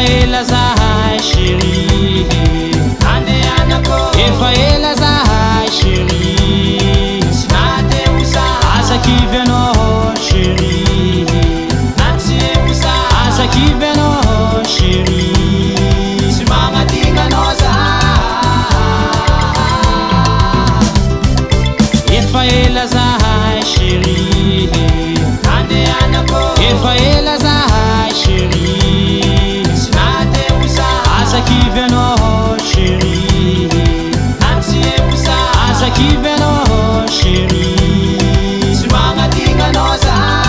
Ela zahay chérie, ande anako. Efa ela zahay chérie, sinate usa. Asa kivy anao chérie, natsy usa. Asa kivy anao chérie, sy magnadigna anao zahay. Efa ela zahay chérie, ande anako. Efa ela zahay chérie, asa kivy anao chérie, natsy usa. Asa kivy anao chérie, sy magnadigna anao zahay.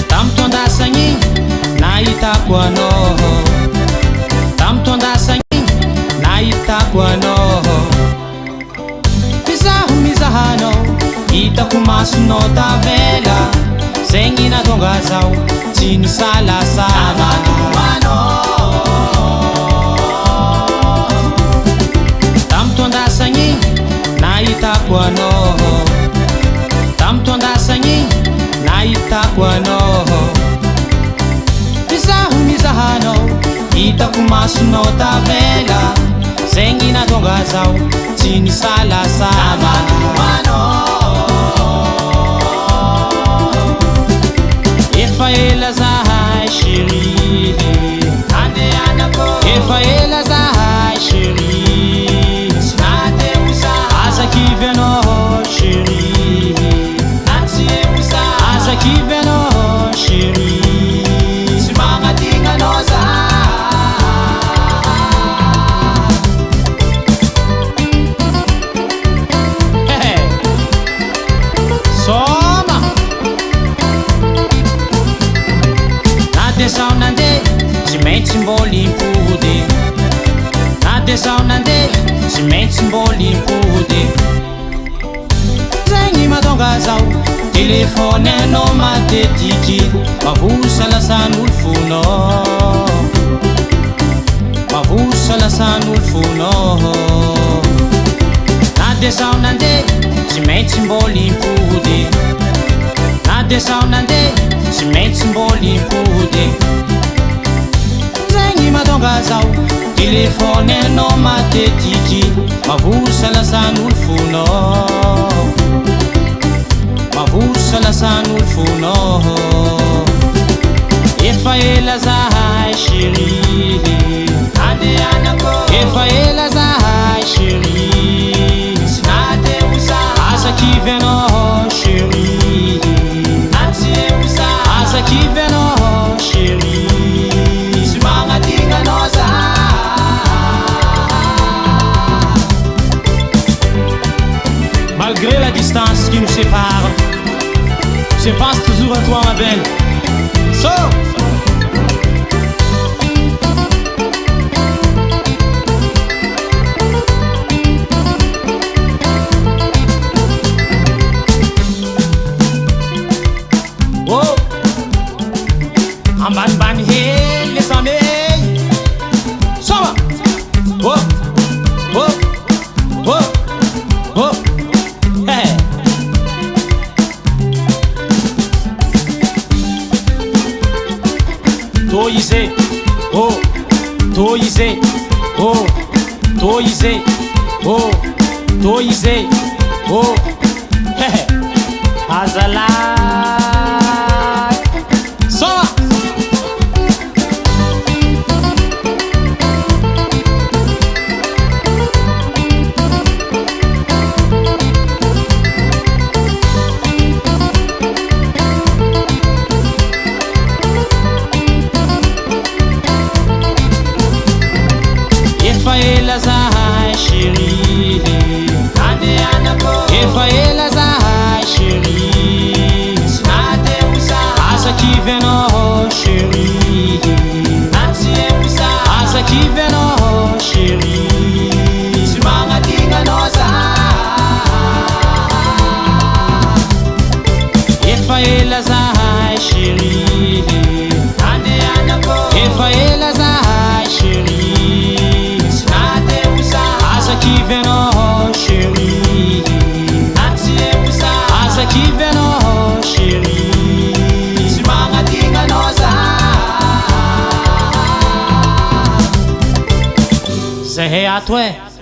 Tamy tondasagny nahitako anao, tamy tondasagny nahitako anao. Mizahanao, hitako masonao tavela, zegny natonga zaho tsy nisalasala. Tamy tondasagny nahitako anao, tamy tondasagny nahitako anao. Mizahanao, hitako masonao tavela, zegny natonga zaho tsy nisalasala. Efa ela zahay chérie, ande anako. Efa ela zahay chérie, sinate usa. Asa kivy anao chérie, natsy usa. Asa kivy anao chérie, sy magnadigna anao zahay. Soma nadesaho nandeha tsy maintsy mbô limpody, nadesaho nandeha tsy maintsy mbô limpody. Zegny mahatonga zaho telefôny anao matetiky, mavosa lasan'olo fonao, mavosa lasan'olo fonao. Nadesaho nandeha tsy maintsy mbô limpody, nadesaho nandeha tsy maintsy mbô limpody. Zegny mahatonga zaho telefôny anao matetiky, mavosa lasan'olo fonao, mavosa lasan'olo fonao. Efa ela zahay chérie, ande anako. Efa ela zahay chérie, sinate usa. Asa kivy anao chérie, natsy usa. Asa kivy anao chérie, sy magnadigna anao zahay. Malgré la distance qui nous sépare, je pense toujours à toi ma belle. So oh, ambanimbany hely lesame. Soma oh, oh, oh, oh. Hey. Toise, oh, toise, oh, toise, oh, toise, oh. Hey. Azala. Soma. Efa ela zahay chérie, ande anako. Efa ela zahay chérie, sinate usa. Asa kivy anao chérie, natsy ela zahay chéri, efa ela zahay chéri, asa kivy anao chéri, asa kivy anao chéri, tsy magnadigna anao zahay ato e.